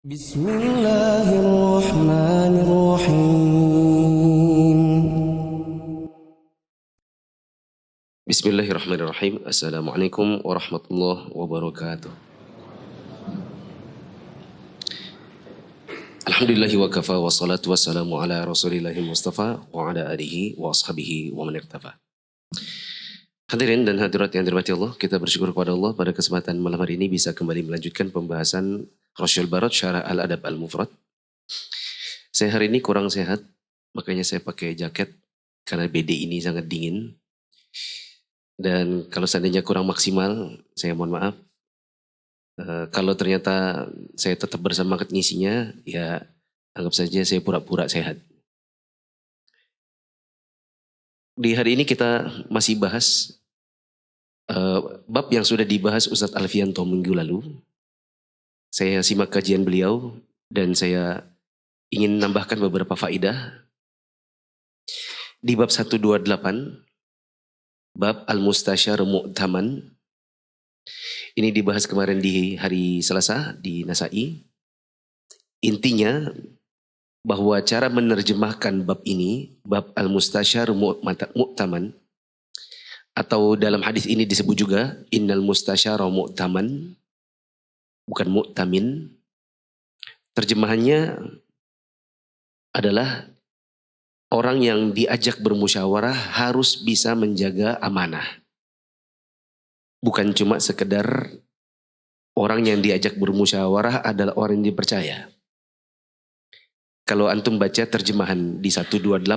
Bismillahirrahmanirrahim. Bismillahirrahmanirrahim. Assalamualaikum warahmatullahi wabarakatuh. Alhamdulillahi wa kafa wa salatu wassalamu ala rasulillahi mustafa wa ala alihi wa ashabihi wa man irtafa. Hadirin dan hadirat yang dirahmati Allah, kita bersyukur kepada Allah pada kesempatan malam hari ini bisa kembali melanjutkan pembahasan Rasyul Barat Syarah Al-Adab Al-Mufrad. Saya hari ini kurang sehat, makanya saya pakai jaket karena BD ini sangat dingin. Dan kalau seandainya kurang maksimal, saya mohon maaf. Kalau ternyata saya tetap bersemangat ngisinya, ya anggap saja saya pura-pura sehat. Di hari ini kita masih bahas bab yang sudah dibahas Ustadz Alfianto minggu lalu. Saya simak kajian beliau dan saya ingin menambahkan beberapa faidah. Di bab 128, bab Al-Mustasyar Mu'taman. Ini dibahas kemarin di hari Selasa di Nasai. Intinya bahwa cara menerjemahkan bab ini, bab Al-Mustasyar Mu'taman, atau dalam hadis ini disebut juga Innal Mustasyara Mu'taman, bukan Mu'tamin. Terjemahannya adalah orang yang diajak bermusyawarah harus bisa menjaga amanah. Bukan cuma sekedar orang yang diajak bermusyawarah adalah orang yang dipercaya. Kalau antum baca terjemahan di 128,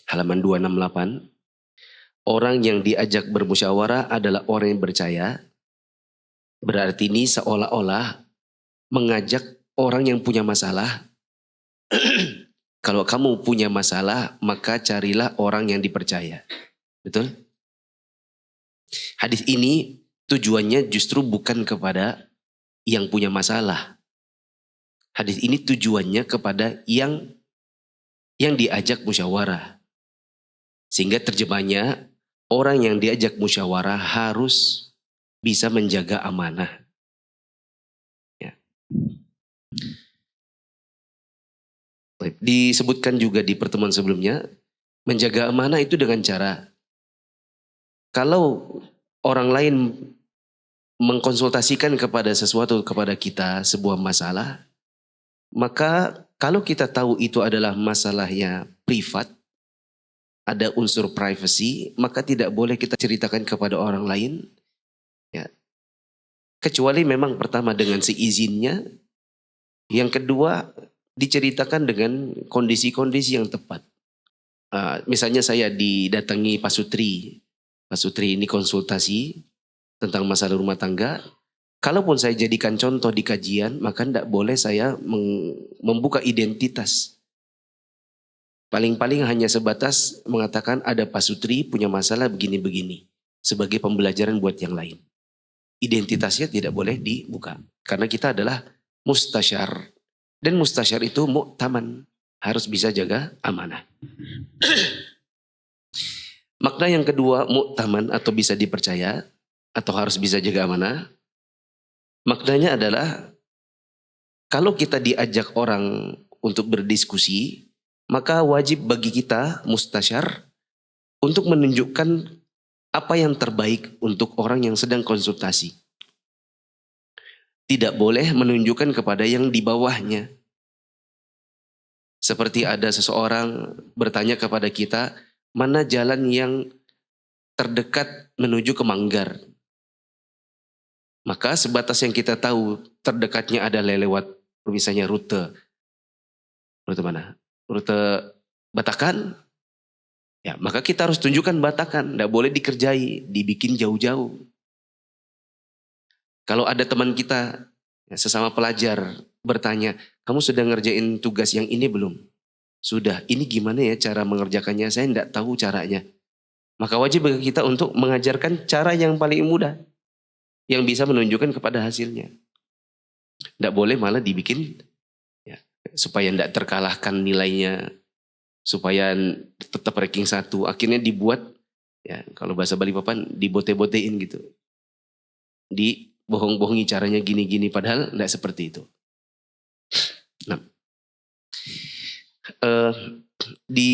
halaman 268, orang yang diajak bermusyawarah adalah orang yang percaya. Berarti ini seolah-olah mengajak orang yang punya masalah. Kalau kamu punya masalah, maka carilah orang yang dipercaya. Betul? Hadis ini tujuannya justru bukan kepada yang punya masalah. Hadis ini tujuannya kepada yang diajak musyawarah. Sehingga terjemahnya, orang yang diajak musyawarah harus bisa menjaga amanah. Ya. Disebutkan juga di pertemuan sebelumnya, menjaga amanah itu dengan cara, kalau orang lain mengkonsultasikan kepada sesuatu kepada kita sebuah masalah, maka kalau kita tahu itu adalah masalahnya privat, ada unsur privacy, maka tidak boleh kita ceritakan kepada orang lain. Ya. Kecuali memang pertama dengan seizinnya, yang kedua diceritakan dengan kondisi-kondisi yang tepat. Misalnya saya didatangi Pak Sutri. Pak Sutri ini konsultasi tentang masalah rumah tangga. Kalaupun saya jadikan contoh di kajian, maka tidak boleh saya membuka identitas. Paling-paling hanya sebatas mengatakan ada Pak Sutri punya masalah begini-begini. Sebagai pembelajaran buat yang lain. Identitasnya tidak boleh dibuka. Karena kita adalah mustasyar. Dan mustasyar itu mu'taman. Harus bisa jaga amanah. Makna yang kedua, mu'taman atau bisa dipercaya, atau harus bisa jaga amanah. Maknanya adalah, kalau kita diajak orang untuk berdiskusi, maka wajib bagi kita, mustasyar, untuk menunjukkan apa yang terbaik untuk orang yang sedang konsultasi. Tidak boleh menunjukkan kepada yang di bawahnya. Seperti ada seseorang bertanya kepada kita, mana jalan yang terdekat menuju ke Manggar. Maka sebatas yang kita tahu terdekatnya adalah lewat misalnya rute mana? Rute Batakan. Ya, maka kita harus tunjukkan Batakan, tidak boleh dikerjai, dibikin jauh-jauh. Kalau ada teman kita ya, sesama pelajar bertanya, kamu sudah ngerjain tugas yang ini belum? Sudah, ini gimana ya cara mengerjakannya? Saya tidak tahu caranya. Maka wajib bagi kita untuk mengajarkan cara yang paling mudah. Yang bisa menunjukkan kepada hasilnya. Tidak boleh malah dibikin ya, supaya tidak terkalahkan nilainya. Supaya tetap ranking 1. Akhirnya dibuat, ya kalau bahasa Balikpapan, dibote-botein gitu. Dibohong-bohongi caranya gini-gini. Padahal tidak seperti itu. Eh, di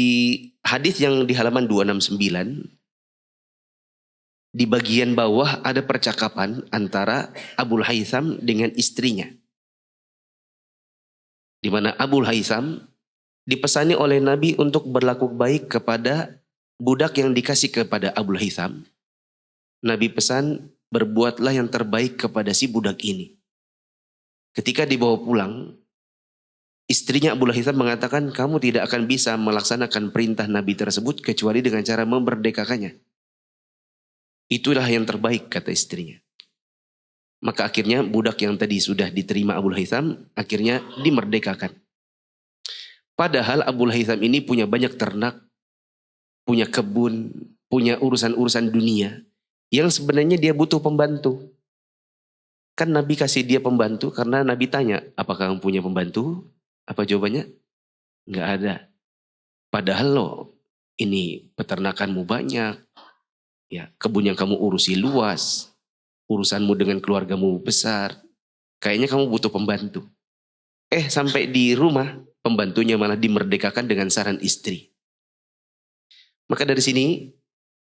hadis yang di halaman 269 di bagian bawah ada percakapan antara Abul Haytham dengan istrinya. Di mana Abul Haytham dipesani oleh Nabi untuk berlaku baik kepada budak yang dikasih kepada Abul Haytham. Nabi pesan, berbuatlah yang terbaik kepada si budak ini. Ketika dibawa pulang, istrinya Abul Haytham mengatakan, kamu tidak akan bisa melaksanakan perintah Nabi tersebut kecuali dengan cara memerdekakannya. Itulah yang terbaik, kata istrinya. Maka akhirnya budak yang tadi sudah diterima Abul Haytham akhirnya dimerdekakan. Padahal Abul Haytham ini punya banyak ternak, punya kebun, punya urusan-urusan dunia yang sebenarnya dia butuh pembantu. Kan Nabi kasih dia pembantu karena Nabi tanya, apakah kamu punya pembantu? Apa jawabannya? Enggak ada. Padahal lo ini peternakanmu banyak, ya kebun yang kamu urusi luas, urusanmu dengan keluargamu besar, kayaknya kamu butuh pembantu. Sampai di rumah pembantunya malah dimerdekakan dengan saran istri. Maka dari sini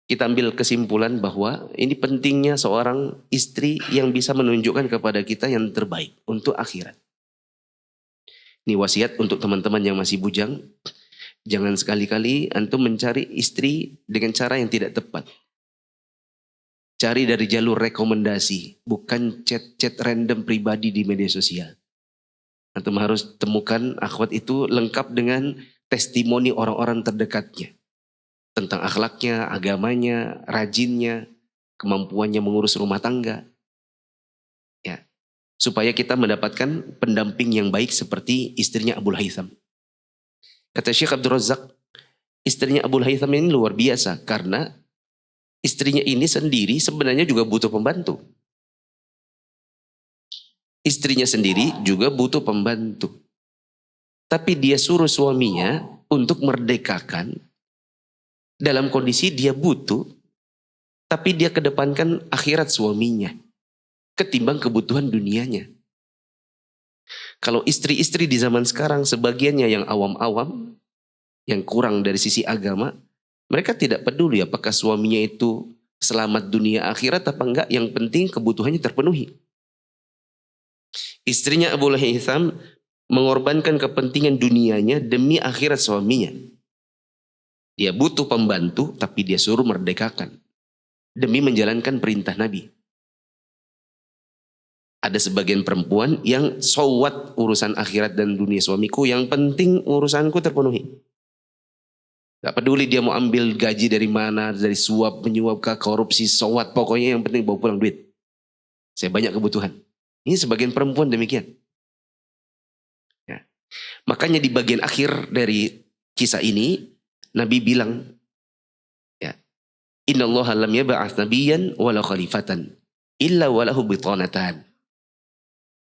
kita ambil kesimpulan bahwa ini pentingnya seorang istri yang bisa menunjukkan kepada kita yang terbaik untuk akhirat. Ini wasiat untuk teman-teman yang masih bujang. Jangan sekali-kali antum mencari istri dengan cara yang tidak tepat. Cari dari jalur rekomendasi, bukan chat-chat random pribadi di media sosial. Antum harus temukan akhwat itu lengkap dengan testimoni orang-orang terdekatnya. Tentang akhlaknya, agamanya, rajinnya, kemampuannya mengurus rumah tangga. Ya, supaya kita mendapatkan pendamping yang baik seperti istrinya Abul Haytham. Kata Syekh Abdul Razak, istrinya Abul Haytham ini luar biasa karena istrinya ini sendiri sebenarnya juga butuh pembantu. Istrinya sendiri juga butuh pembantu. Tapi dia suruh suaminya untuk merdekakan dalam kondisi dia butuh, tapi dia kedepankan akhirat suaminya ketimbang kebutuhan dunianya. Kalau istri-istri di zaman sekarang sebagiannya yang awam-awam, yang kurang dari sisi agama, mereka tidak peduli apakah suaminya itu selamat dunia akhirat apa enggak, yang penting kebutuhannya terpenuhi. Istrinya Abu Haytham mengorbankan kepentingan dunianya demi akhirat suaminya. Dia butuh pembantu tapi dia suruh merdekakan demi menjalankan perintah Nabi. Ada sebagian perempuan yang sowat urusan akhirat dan dunia suamiku, yang penting urusanku terpenuhi. Gak peduli dia mau ambil gaji dari mana, dari suap, menyuap, ke korupsi, sowat, pokoknya yang penting bawa pulang duit. Saya banyak kebutuhan. Ini sebagian perempuan demikian. Ya. Makanya di bagian akhir dari kisah ini, Nabi bilang, ya, Innallaha lam yab'ats nabiyyan wala khalifatan illa walahu bitanatan.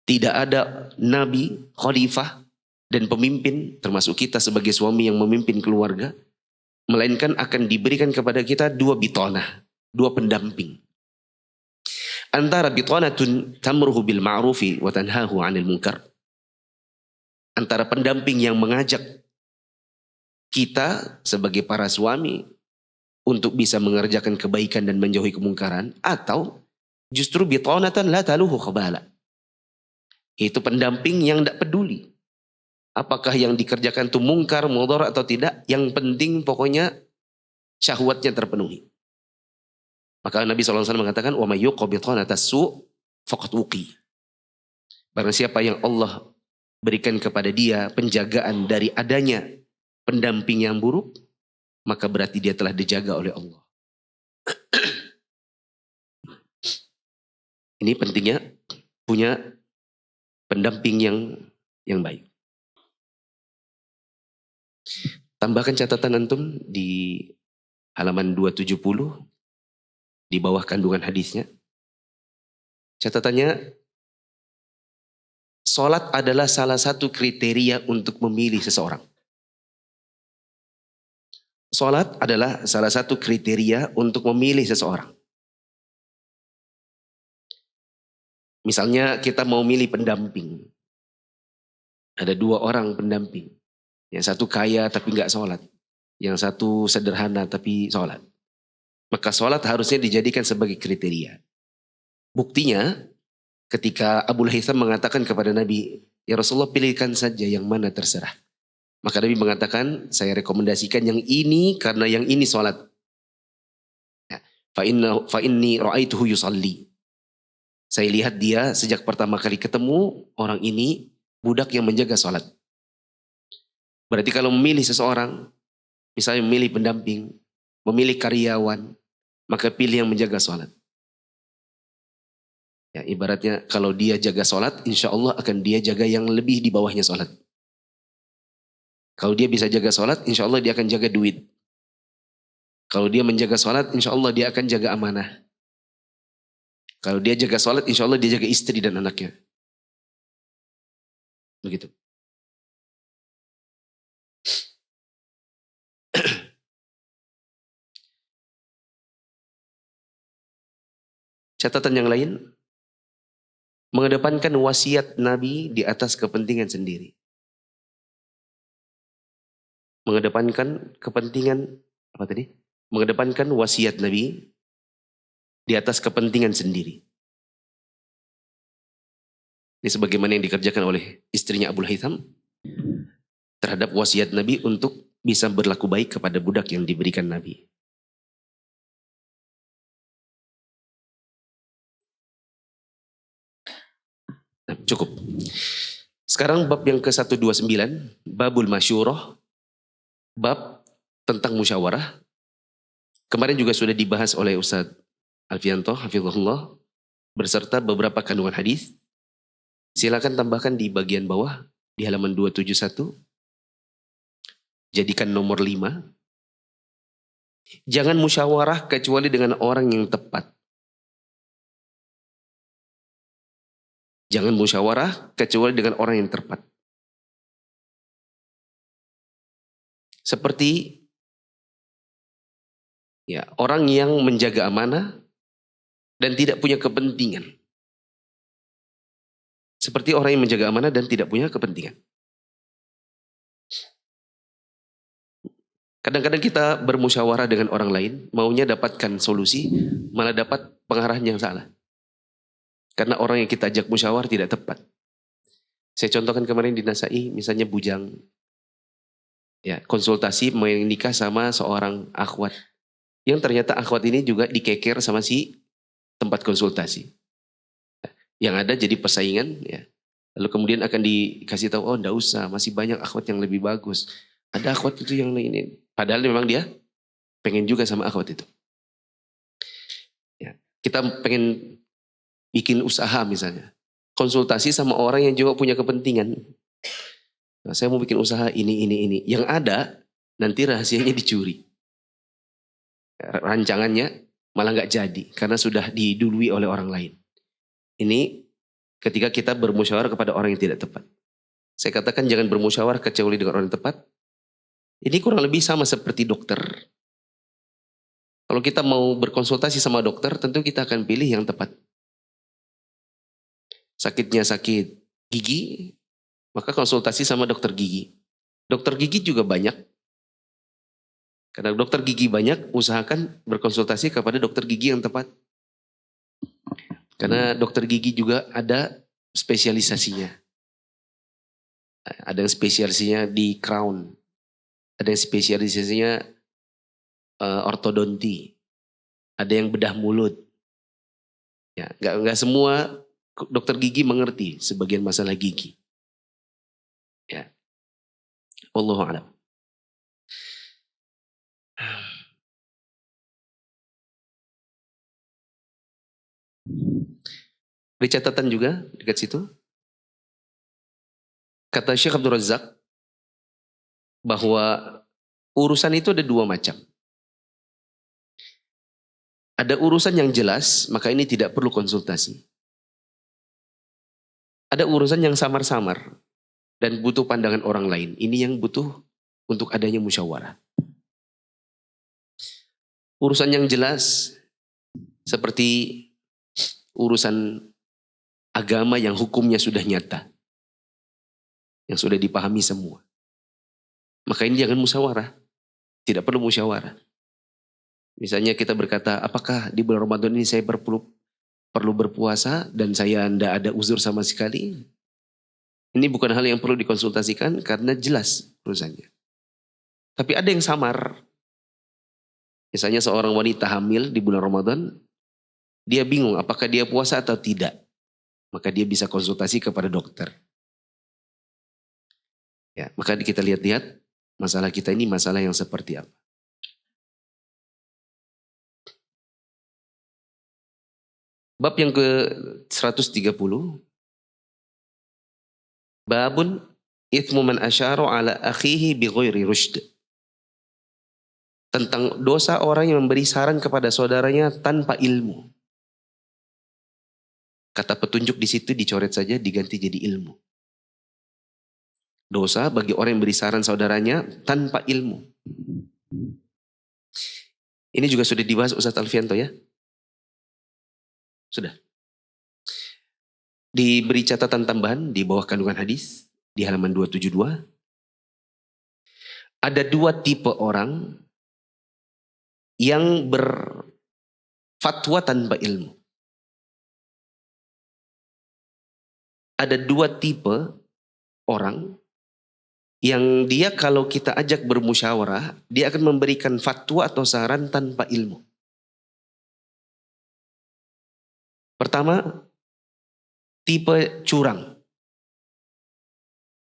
Tidak ada nabi, khalifah, dan pemimpin, termasuk kita sebagai suami yang memimpin keluarga, melainkan akan diberikan kepada kita dua bitanah, dua pendamping. Antara bitanatun tamruhu bil ma'rufi wa tanhahu 'anil munkar. Antara pendamping yang mengajak kita sebagai para suami untuk bisa mengerjakan kebaikan dan menjauhi kemungkaran, atau justru bitanatan la taluhu khabala. Itu pendamping yang tidak peduli apakah yang dikerjakan itu mungkar, mudhar atau tidak, yang penting pokoknya syahwatnya terpenuhi. Maka Nabi SAW mengatakan, wa may yuqa bitanata su' faqad uqi. Barang siapa yang Allah berikan kepada dia penjagaan dari adanya pendamping yang buruk, maka berarti dia telah dijaga oleh Allah. Ini pentingnya punya pendamping yang baik. Tambahkan catatan antum di halaman 270 di bawah kandungan hadisnya. Catatannya, salat adalah salah satu kriteria untuk memilih seseorang. Salat adalah salah satu kriteria untuk memilih seseorang. Misalnya kita mau milih pendamping. Ada dua orang pendamping. Yang satu kaya tapi nggak sholat. Yang satu sederhana tapi sholat. Maka sholat harusnya dijadikan sebagai kriteria. Buktinya ketika Abu Haytham mengatakan kepada Nabi, ya Rasulullah pilihkan saja yang mana terserah. Maka Nabi mengatakan, saya rekomendasikan yang ini karena yang ini sholat. Fa inni ra'aituhu yusalli. Saya lihat dia sejak pertama kali ketemu, orang ini budak yang menjaga sholat. Berarti kalau memilih seseorang, misalnya memilih pendamping, memilih karyawan, maka pilih yang menjaga sholat. Ya, ibaratnya kalau dia jaga sholat, insya Allah akan dia jaga yang lebih di bawahnya sholat. Kalau dia bisa jaga sholat, insya Allah dia akan jaga duit. Kalau dia menjaga sholat, insya Allah dia akan jaga amanah. Kalau dia jaga sholat, insya Allah dia jaga istri dan anaknya. Begitu. Catatan yang lain, mengedepankan wasiat Nabi di atas kepentingan sendiri. Mengedepankan kepentingan, apa tadi? Mengedepankan wasiat Nabi di atas kepentingan sendiri. Ini sebagaimana yang dikerjakan oleh istrinya Abu Haytham terhadap wasiat Nabi untuk bisa berlaku baik kepada budak yang diberikan Nabi. Nah, cukup. Sekarang bab yang ke-129, babul masyurah, bab tentang musyawarah. Kemarin juga sudah dibahas oleh Ustaz Alfianto, hafizahullah, berserta beberapa kandungan hadis. Silakan tambahkan di bagian bawah, di halaman 271. Jadikan nomor 5. Jangan musyawarah kecuali dengan orang yang tepat. Jangan musyawarah kecuali dengan orang yang tepat. Seperti ya, orang yang menjaga amanah dan tidak punya kepentingan. Seperti orang yang menjaga amanah dan tidak punya kepentingan. Kadang-kadang kita bermusyawarah dengan orang lain, maunya dapatkan solusi, malah dapat pengarahan yang salah. Karena orang yang kita ajak musyawarah tidak tepat. Saya contohkan kemarin di Nasai, misalnya bujang. Ya, konsultasi menikah sama seorang akhwat. Yang ternyata akhwat ini juga dikeker sama si tempat konsultasi. Yang ada jadi persaingan, ya. Lalu kemudian akan dikasih tahu, oh enggak usah, masih banyak akhwat yang lebih bagus. Ada akhwat itu yang ini. Padahal memang dia pengen juga sama akhwat itu. Ya, kita pengen bikin usaha misalnya. Konsultasi sama orang yang juga punya kepentingan. Nah, saya mau bikin usaha ini. Yang ada nanti rahasianya dicuri. Rancangannya malah nggak jadi karena sudah didului oleh orang lain. Ini ketika kita bermusyawarah kepada orang yang tidak tepat. Saya katakan jangan bermusyawarah kecuali dengan orang yang tepat. Ini kurang lebih sama seperti dokter. Kalau kita mau berkonsultasi sama dokter, tentu kita akan pilih yang tepat. Sakitnya sakit gigi, maka konsultasi sama dokter gigi. Dokter gigi juga banyak. Karena dokter gigi banyak, usahakan berkonsultasi kepada dokter gigi yang tepat. Karena dokter gigi juga ada spesialisasinya. Ada yang spesialisasinya di crown. Ada yang spesialisasinya ortodonti. Ada yang bedah mulut. Ya, nggak semua dokter gigi mengerti sebagian masalah gigi. Ya. Wallahu a'lam. Ada catatan juga dekat situ. Kata Syekh Abdul Razak bahwa urusan itu ada dua macam. Ada urusan yang jelas, maka ini tidak perlu konsultasi. Ada urusan yang samar-samar dan butuh pandangan orang lain. Ini yang butuh untuk adanya musyawarah. Urusan yang jelas seperti urusan agama yang hukumnya sudah nyata. Yang sudah dipahami semua. Maka ini jangan musyawarah. Tidak perlu musyawarah. Misalnya kita berkata, apakah di bulan Ramadan ini saya perlu berpuasa dan saya tidak ada uzur sama sekali? Ini bukan hal yang perlu dikonsultasikan karena jelas urusannya. Tapi ada yang samar. Misalnya seorang wanita hamil di bulan Ramadan, dia bingung apakah dia puasa atau tidak. Maka dia bisa konsultasi kepada dokter. Ya, maka kita lihat-lihat masalah kita ini masalah yang seperti apa. Bab yang ke-130. Babun ithmu man asyara ala akhihi bi ghairi rusyd. Tentang dosa orang yang memberi saran kepada saudaranya tanpa ilmu. Kata petunjuk di situ dicoret saja, diganti jadi ilmu. Dosa bagi orang yang beri saran saudaranya tanpa ilmu. Ini juga sudah dibahas Ustaz Alfianto ya? Sudah. Diberi catatan tambahan di bawah kandungan hadis di halaman 272. Ada dua tipe orang yang berfatwa tanpa ilmu. Ada dua tipe orang yang dia kalau kita ajak bermusyawarah, dia akan memberikan fatwa atau saran tanpa ilmu. Pertama, tipe curang.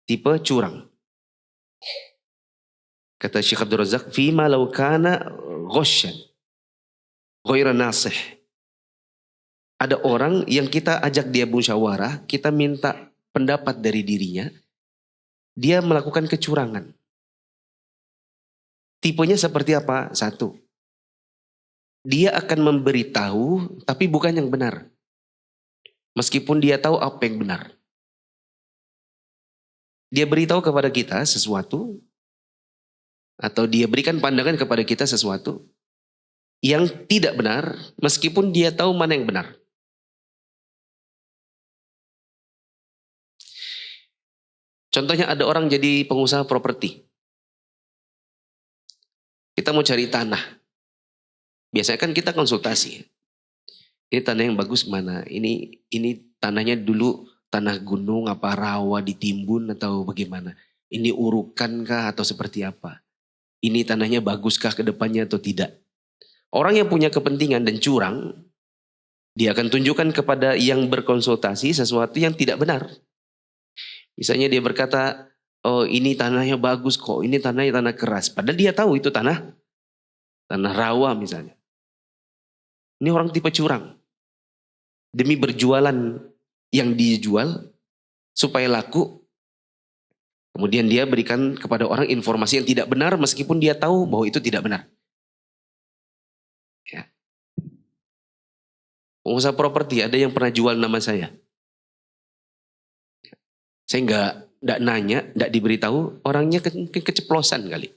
Tipe curang. Kata Syekh Abdul Razak, fima law kana ghasyan ghaira nasih. Ada orang yang kita ajak dia musyawarah, kita minta pendapat dari dirinya, dia melakukan kecurangan. Tipenya seperti apa? Satu, dia akan memberitahu tapi bukan yang benar. Meskipun dia tahu apa yang benar. Dia beritahu kepada kita sesuatu, atau dia berikan pandangan kepada kita sesuatu yang tidak benar, meskipun dia tahu mana yang benar. Contohnya ada orang jadi pengusaha properti. Kita mau cari tanah. Biasanya kan kita konsultasi. Ini tanah yang bagus mana? Ini tanahnya dulu tanah gunung apa rawa ditimbun atau bagaimana? Ini urukan kah atau seperti apa? Ini tanahnya baguskah ke depannya atau tidak? Orang yang punya kepentingan dan curang, dia akan tunjukkan kepada yang berkonsultasi sesuatu yang tidak benar. Misalnya dia berkata, oh ini tanahnya bagus kok, ini tanahnya tanah keras. Padahal dia tahu itu tanah rawa misalnya. Ini orang tipe curang. Demi berjualan yang dijual supaya laku, kemudian dia berikan kepada orang informasi yang tidak benar meskipun dia tahu bahwa itu tidak benar. Ya. Pengusaha properti ada yang pernah jual nama saya. Saya nggak nanya, nggak diberitahu, orangnya mungkin keceplosan kali.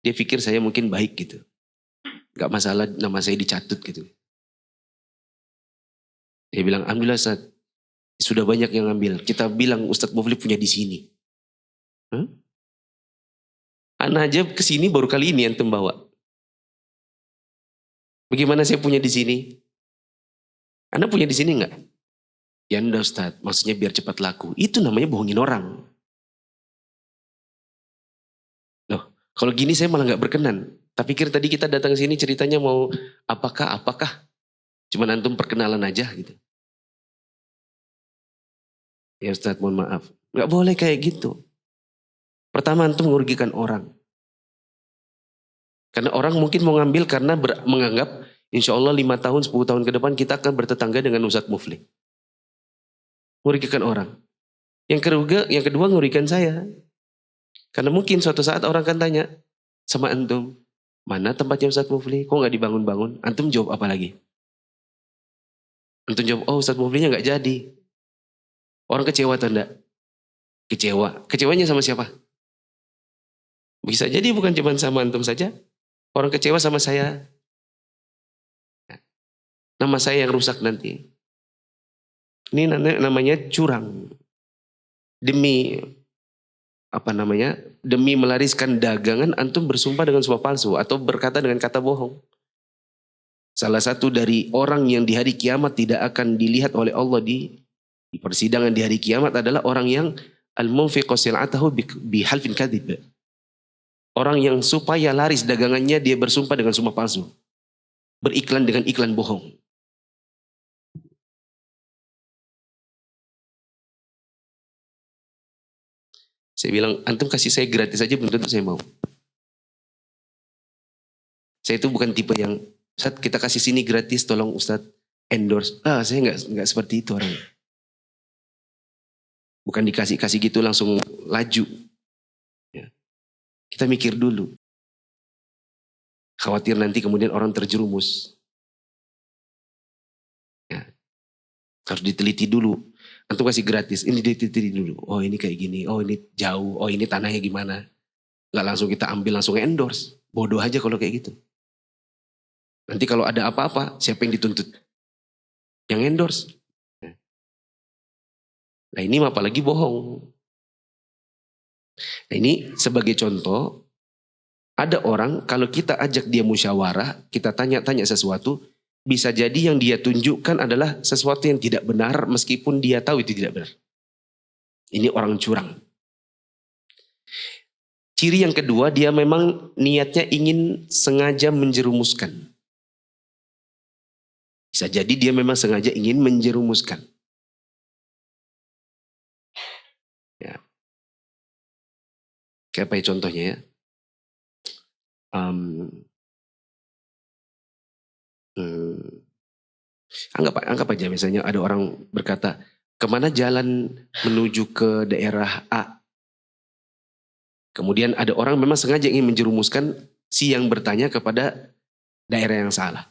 Dia pikir saya mungkin baik gitu. Nggak masalah nama saya dicatut gitu. Dia bilang, alhamdulillah Ustaz, sudah banyak yang ngambil. Kita bilang Ustadz Mufli punya di sini. Anak aja kesini baru kali ini antum bawa. Bagaimana saya punya di sini? Anda punya di sini nggak? Ya enggak Ustadz, maksudnya biar cepat laku. Itu namanya bohongin orang. Loh, kalau gini saya malah nggak berkenan. Tapi pikir tadi kita datang ke sini ceritanya mau apakah. Cuman antum perkenalan aja gitu. Ya Ustadz mohon maaf. Nggak boleh kayak gitu. Pertama antum merugikan orang. Karena orang mungkin mau ngambil karena menganggap insya Allah 5 tahun, 10 tahun ke depan kita akan bertetangga dengan Ustadz Mufli. Merugikan orang. Yang kedua merugikan saya. Karena mungkin suatu saat orang akan tanya sama antum, mana tempatnya Ustadz Mufli? Kok nggak dibangun-bangun? Antum jawab apa lagi? Antum jawab, oh Ustadz Muflinya nggak jadi. Orang kecewa atau enggak? Kecewa. Kecewanya sama siapa? Bisa jadi bukan cuma sama antum saja. Orang kecewa sama saya. Nama saya yang rusak nanti. Ini namanya curang. Demi demi melariskan dagangan antum bersumpah dengan sumpah palsu atau berkata dengan kata bohong. Salah satu dari orang yang di hari kiamat tidak akan dilihat oleh Allah di persidangan di hari kiamat adalah orang yang al-munfiqu sil'atahu bihalfin kadhib. Orang yang supaya laris dagangannya dia bersumpah dengan sumpah palsu. Beriklan dengan iklan bohong. Saya bilang, antum kasih saya gratis aja belum tentu saya mau. Saya itu bukan tipe yang, Ustaz kita kasih sini gratis, tolong Ustaz endorse. Saya nggak seperti itu orang. Bukan dikasih-kasih gitu langsung laju. Ya. Kita mikir dulu. Khawatir nanti kemudian orang terjerumus. Ya. Harus diteliti dulu. Antum kasih gratis, ini diteliti dulu. Oh ini kayak gini, oh ini jauh, oh ini tanahnya gimana. Gak langsung kita ambil, langsung endorse. Bodoh aja kalau kayak gitu. Nanti kalau ada apa-apa, siapa yang dituntut? Yang endorse. Nah ini apalagi bohong. Nah ini sebagai contoh, ada orang kalau kita ajak dia musyawarah, kita tanya-tanya sesuatu, bisa jadi yang dia tunjukkan adalah sesuatu yang tidak benar meskipun dia tahu itu tidak benar. Ini orang curang. Ciri yang kedua, dia memang niatnya ingin sengaja menjerumuskan. Bisa jadi dia memang sengaja ingin menjerumuskan. Ya. Kayak apa ya contohnya ya? Anggap aja misalnya ada orang berkata, kemana jalan menuju ke daerah A? Kemudian ada orang memang sengaja ingin menjerumuskan si yang bertanya kepada daerah yang salah.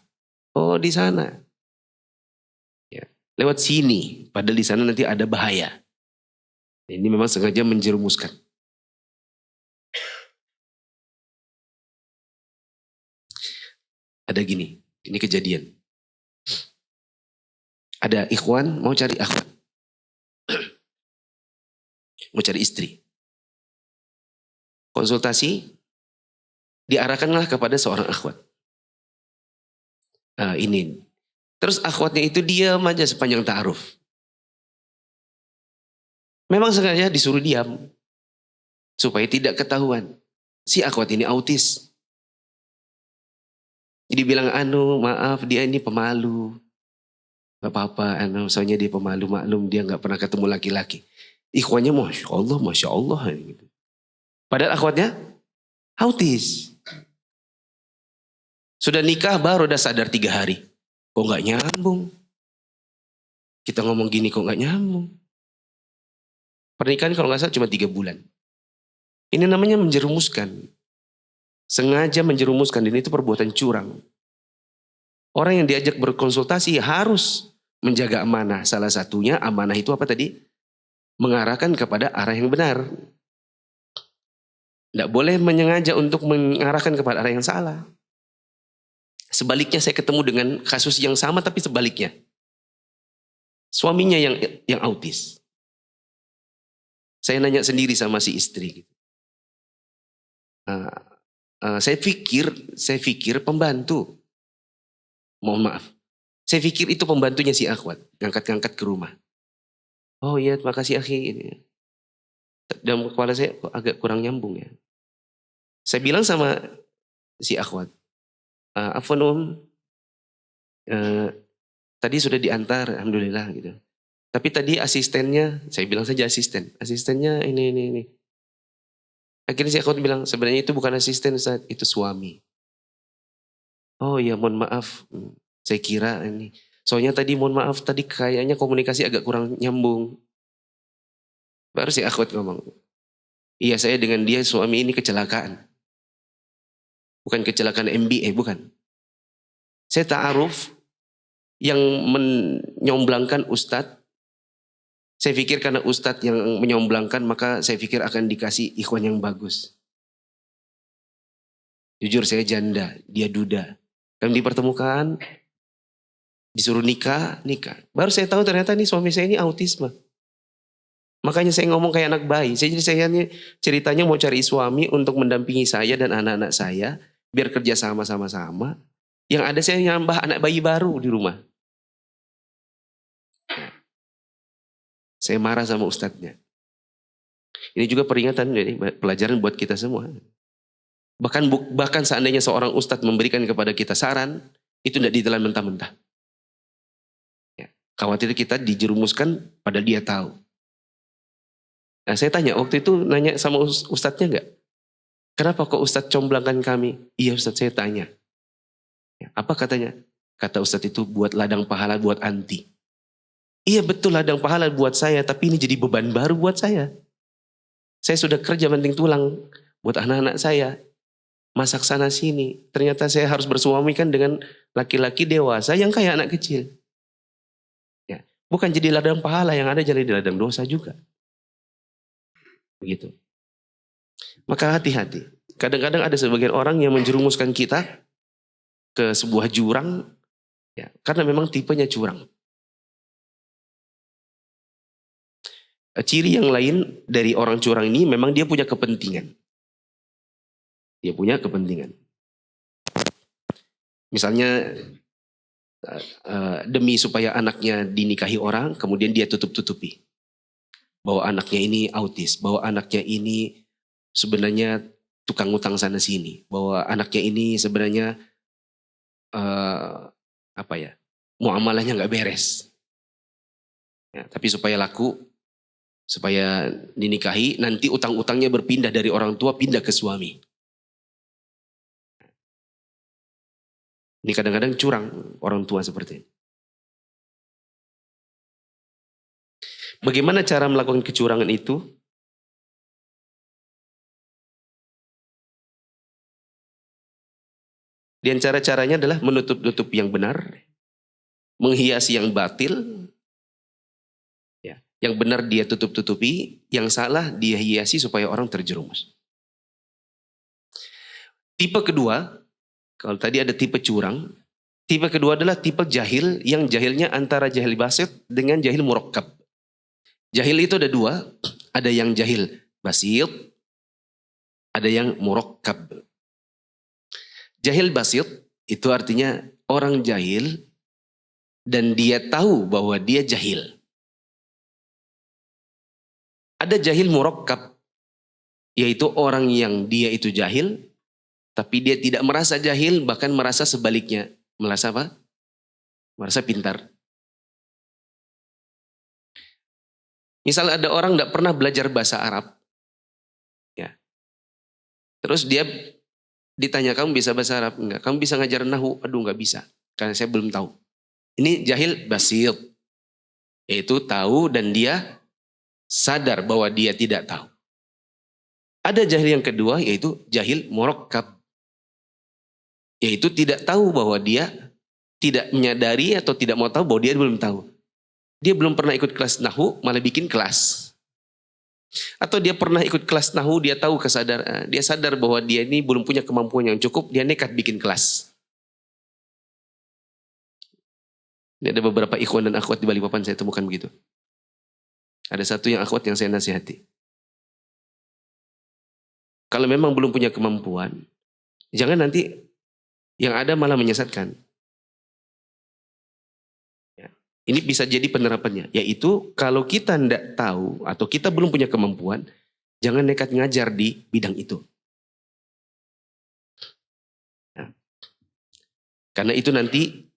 Oh di sana. Ya. Lewat sini, padahal di sana nanti ada bahaya. Ini memang sengaja menjerumuskan. Ada gini, ini kejadian. Ada ikhwan mau cari akhwat. Mau cari istri. Konsultasi, diarahkanlah kepada seorang akhwat. Ini. Terus akhwatnya itu diam aja sepanjang ta'aruf. Memang sengaja disuruh diam. Supaya tidak ketahuan. Si akhwat ini autis. Jadi bilang, maaf dia ini pemalu. Gak apa-apa, soalnya dia pemalu, maklum dia gak pernah ketemu laki-laki. Ikhwannya Masya Allah. Gitu. Padahal akhwatnya autis. Sudah nikah baru udah sadar 3 hari. Kok gak nyambung? Kita ngomong gini kok gak nyambung? Pernikahan kalau gak salah cuma 3 bulan. Ini namanya menjerumuskan. Sengaja menjerumuskan, dan itu perbuatan curang. Orang yang diajak berkonsultasi harus menjaga amanah. Salah satunya amanah itu apa tadi? Mengarahkan kepada arah yang benar. Tidak boleh menyengaja untuk mengarahkan kepada arah yang salah. Sebaliknya saya ketemu dengan kasus yang sama tapi sebaliknya. Suaminya yang autis. Saya nanya sendiri sama si istri. Saya pikir pembantu. Mohon maaf. Saya pikir itu pembantunya si akhwat. Ngangkat-ngangkat ke rumah. Oh iya terima kasih akhi. Dalam kepala saya kok agak kurang nyambung ya. Saya bilang sama si akhwat. Afwan tadi sudah diantar alhamdulillah gitu. Tapi tadi asistennya, saya bilang saja asistennya ini. Akhirnya si akhwat bilang sebenarnya itu bukan asisten Ustaz, itu suami. Oh iya mohon maaf, saya kira ini. Soalnya tadi mohon maaf tadi kayaknya komunikasi agak kurang nyambung. Baru si akhwat ngomong, iya saya dengan dia suami ini kecelakaan. Bukan kecelakaan MBA, bukan. Saya ta'aruf yang menyomblangkan ustadz. Saya pikir karena ustadz yang menyomblangkan maka saya pikir akan dikasih ikhwan yang bagus. Jujur saya janda, dia duda. Kami dipertemukan, disuruh nikah. Baru saya tahu ternyata nih suami saya ini autisme. Makanya saya ngomong kayak anak bayi. Saya ceritanya mau cari suami untuk mendampingi saya dan anak-anak saya. Biar kerja sama-sama. Yang ada saya nambah anak bayi baru di rumah. Saya marah sama ustadznya. Ini juga peringatan, pelajaran buat kita semua. Bahkan seandainya seorang ustadz memberikan kepada kita saran, itu tidak ditelan mentah-mentah. Ya, khawatir kita dijerumuskan padahal dia tahu. Nah, saya tanya, waktu itu nanya sama ustadznya enggak? Kenapa kok ustadz comblangkan kami? Iya ustadz, saya tanya. Ya, apa katanya? Kata ustadz itu buat ladang pahala buat anti. Iya betul ladang pahala buat saya, tapi ini jadi beban baru buat saya. Saya sudah kerja banting tulang buat anak-anak saya. Masak sana sini. Ternyata saya harus bersuamikan dengan laki-laki dewasa yang kayak anak kecil. Ya, bukan jadi ladang pahala, yang ada jadi ladang dosa juga. Begitu. Maka hati-hati. Kadang-kadang ada sebagian orang yang menjerumuskan kita ke sebuah jurang, ya, karena memang tipenya curang. Ciri yang lain dari orang curang ini memang dia punya kepentingan. Dia punya kepentingan. Misalnya demi supaya anaknya dinikahi orang, kemudian dia tutup-tutupi. Bahwa anaknya ini autis, bahwa anaknya ini sebenarnya tukang utang sana sini. Bahwa anaknya ini sebenarnya muamalahnya nggak beres. Ya, tapi supaya laku, supaya dinikahi, nanti utang-utangnya berpindah dari orang tua pindah ke suami. Ini kadang-kadang curang orang tua seperti ini. Bagaimana cara melakukan kecurangan itu? Di antara caranya adalah menutup-tutup yang benar, menghiasi yang batil. Yang benar dia tutup-tutupi, yang salah dia hiasi supaya orang terjerumus. Tipe kedua, kalau tadi ada tipe curang, tipe kedua adalah tipe jahil, yang jahilnya antara jahil basit dengan jahil murakkab. Jahil itu ada dua, ada yang jahil basit, ada yang murakkab. Jahil basit itu artinya orang jahil dan dia tahu bahwa dia jahil. Ada jahil murakkab, yaitu orang yang dia itu jahil, tapi dia tidak merasa jahil, bahkan merasa sebaliknya. Merasa apa? Merasa pintar. Misal ada orang tidak pernah belajar bahasa Arab, ya. Terus dia ditanya, kamu bisa bahasa Arab? Enggak. Kamu bisa ngajar nahu? Aduh nggak bisa, karena saya belum tahu. Ini jahil basit, yaitu tahu dan dia sadar bahwa dia tidak tahu. Ada jahil yang kedua, yaitu jahil murakkab, yaitu tidak tahu bahwa dia tidak menyadari atau tidak mau tahu bahwa dia belum tahu. Dia belum pernah ikut kelas nahu, malah bikin kelas. Atau dia pernah ikut kelas nahu, dia tahu dia sadar bahwa dia ini belum punya kemampuan yang cukup, dia nekat bikin kelas. Ini ada beberapa ikhwan dan akhwat di Balikpapan saya temukan begitu. Ada satu yang akhwat yang saya nasihati. Kalau memang belum punya kemampuan, jangan nanti yang ada malah menyesatkan. Ya. Ini bisa jadi penerapannya, yaitu kalau kita tidak tahu atau kita belum punya kemampuan, jangan nekat ngajar di bidang itu. Ya. Karena itu nanti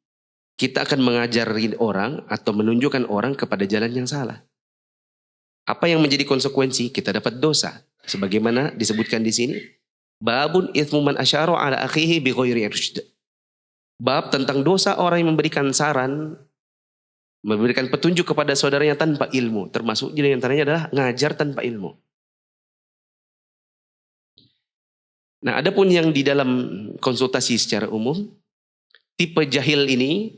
kita akan mengajari orang atau menunjukkan orang kepada jalan yang salah. Apa yang menjadi konsekuensi? Kita dapat dosa. Sebagaimana disebutkan di sini. Babun ithmu man asyara ala akhihi bi ghairi rusyd. Bab tentang dosa orang yang memberikan saran, memberikan petunjuk kepada saudaranya tanpa ilmu. Termasuk di antaranya adalah ngajar tanpa ilmu. Nah, adapun yang di dalam konsultasi secara umum, tipe jahil ini,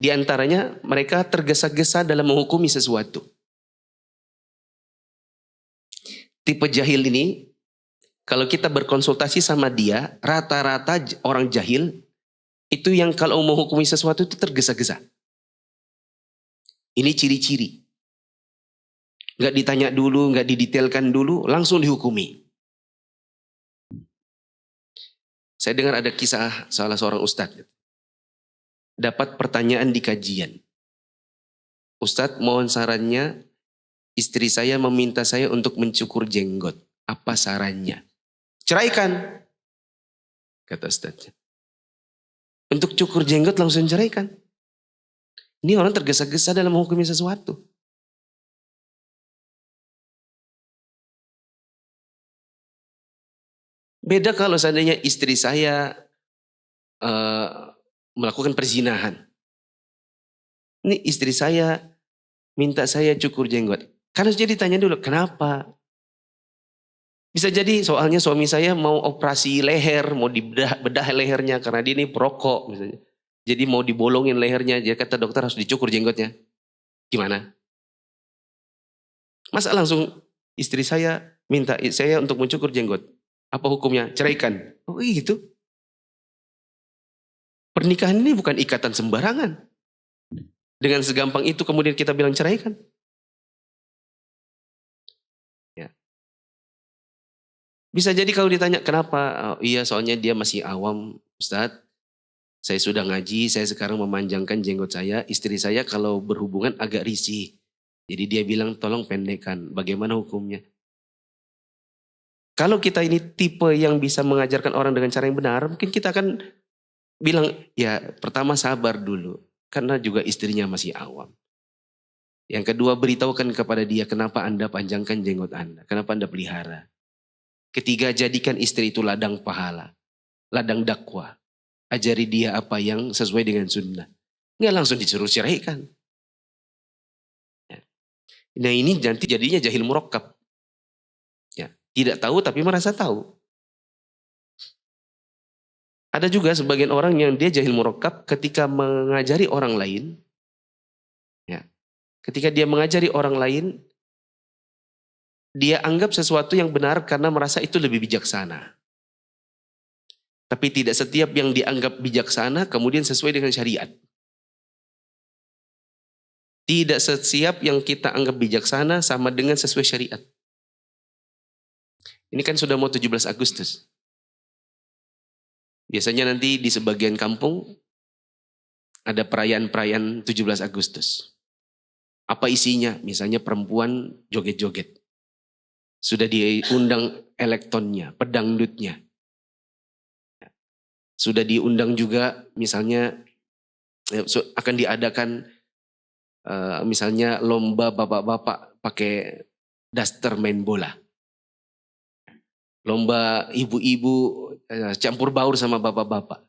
di antaranya mereka tergesa-gesa dalam menghukumi sesuatu. Tipe jahil ini, kalau kita berkonsultasi sama dia, rata-rata orang jahil, itu yang kalau menghukumi sesuatu itu tergesa-gesa. Ini ciri-ciri. Nggak ditanya dulu, nggak didetailkan dulu, langsung dihukumi. Saya dengar ada kisah salah seorang ustadz. Dapat pertanyaan di kajian. Ustadz mohon sarannya, istri saya meminta saya untuk mencukur jenggot. Apa sarannya? Ceraikan, kata ustadznya. Untuk cukur jenggot langsung ceraikan. Ini orang tergesa-gesa dalam menghukumi sesuatu. Beda kalau seandainya istri saya melakukan perzinahan. Ini istri saya minta saya cukur jenggot. Kan harus jadi tanya dulu, kenapa? Bisa jadi soalnya suami saya mau operasi leher, mau bedah lehernya karena dia ini perokok misalnya. Jadi mau dibolongin lehernya, dia kata dokter harus dicukur jenggotnya. Gimana? Masa langsung istri saya minta saya untuk mencukur jenggot. Apa hukumnya? Ceraikan. Oh gitu. Pernikahan ini bukan ikatan sembarangan. Dengan segampang itu kemudian kita bilang ceraikan. Ya. Bisa jadi kalau ditanya kenapa? Oh, iya soalnya dia masih awam Ustadz. Saya sudah ngaji, saya sekarang memanjangkan jenggot saya. Istri saya kalau berhubungan agak risih. Jadi dia bilang tolong pendekkan. Bagaimana hukumnya? Kalau kita ini tipe yang bisa mengajarkan orang dengan cara yang benar, mungkin kita akan bilang, ya pertama sabar dulu. Karena juga istrinya masih awam. Yang kedua beritahukan kepada dia kenapa Anda panjangkan jenggot Anda. Kenapa Anda pelihara. Ketiga jadikan istri itu ladang pahala. Ladang dakwah. Ajari dia apa yang sesuai dengan sunnah. Nggak langsung disuruh ceraikan. Nah ini nanti jadinya jahil murakkab. Ya, tidak tahu tapi merasa tahu. Ada juga sebagian orang yang dia jahil murakkab ketika mengajari orang lain. Ya, ketika dia mengajari orang lain, dia anggap sesuatu yang benar karena merasa itu lebih bijaksana. Tapi tidak setiap yang dianggap bijaksana kemudian sesuai dengan syariat. Tidak setiap yang kita anggap bijaksana sama dengan sesuai syariat. Ini kan sudah mau 17 Agustus. Biasanya nanti di sebagian kampung ada perayaan-perayaan 17 Agustus. Apa isinya? Misalnya perempuan joget-joget. Sudah diundang elektonnya, pedangdutnya. Sudah diundang juga misalnya akan diadakan misalnya lomba bapak-bapak pakai daster main bola. Lomba ibu-ibu campur baur sama bapak-bapak.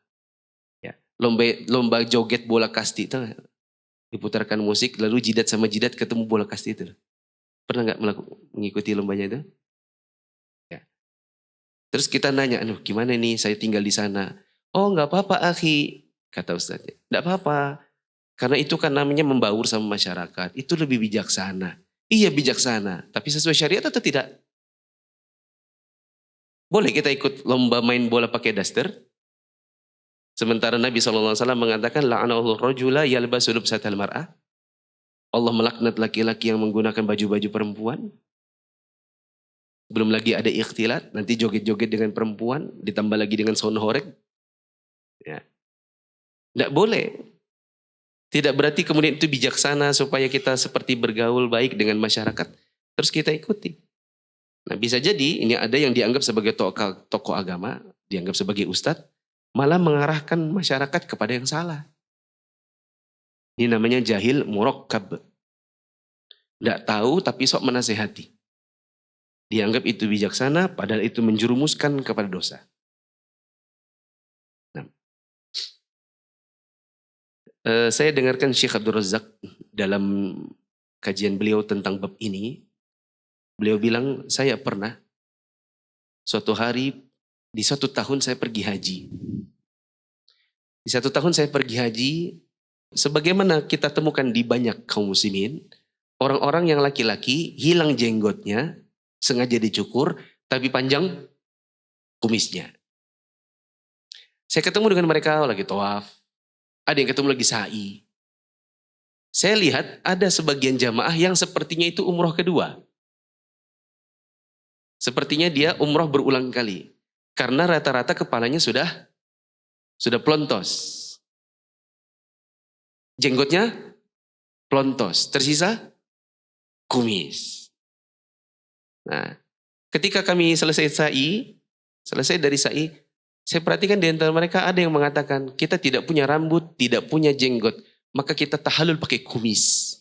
Ya. Lomba joget bola kasti itu diputarkan musik lalu jidat sama jidat ketemu bola kasti itu. Pernah nggak mengikuti lombanya itu? Ya. Terus kita nanya, aduh gimana nih saya tinggal di sana. Oh nggak apa-apa akhi, kata ustadznya. Nggak apa-apa, karena itu kan namanya membaur sama masyarakat. Itu lebih bijaksana. Iya bijaksana, tapi sesuai syariat atau tidak? Boleh kita ikut lomba main bola pakai daster? Sementara Nabi SAW mengatakan, la'anallahu rajula yalbasu lubsatal mar'ah. Allah melaknat laki-laki yang menggunakan baju-baju perempuan. Belum lagi ada ikhtilat, nanti joget-joget dengan perempuan, ditambah lagi dengan sound horeg. Ya. Tidak boleh. Tidak berarti kemudian itu bijaksana supaya kita seperti bergaul baik dengan masyarakat. Terus kita ikuti. Nah bisa jadi ini ada yang dianggap sebagai tokoh agama, dianggap sebagai ustadz, malah mengarahkan masyarakat kepada yang salah. Ini namanya jahil murakkab. Tidak tahu tapi sok menasehati. Dianggap itu bijaksana padahal itu menjerumuskan kepada dosa. Nah, saya dengarkan Syekh Abdul Razak dalam kajian beliau tentang bab ini. Beliau bilang, saya pernah suatu hari, di suatu tahun saya pergi haji. Di satu tahun saya pergi haji, sebagaimana kita temukan di banyak kaum muslimin, orang-orang yang laki-laki hilang jenggotnya, sengaja dicukur, tapi panjang kumisnya. Saya ketemu dengan mereka lagi tawaf, ada yang ketemu lagi sa'i. Saya lihat ada sebagian jamaah yang sepertinya itu umroh kedua. Sepertinya dia umroh berulang kali. Karena rata-rata kepalanya sudah plontos. Jenggotnya plontos. Tersisa kumis. Nah, ketika kami selesai dari sa'i, saya perhatikan di antara mereka ada yang mengatakan, kita tidak punya rambut, tidak punya jenggot, maka kita tahallul pakai kumis.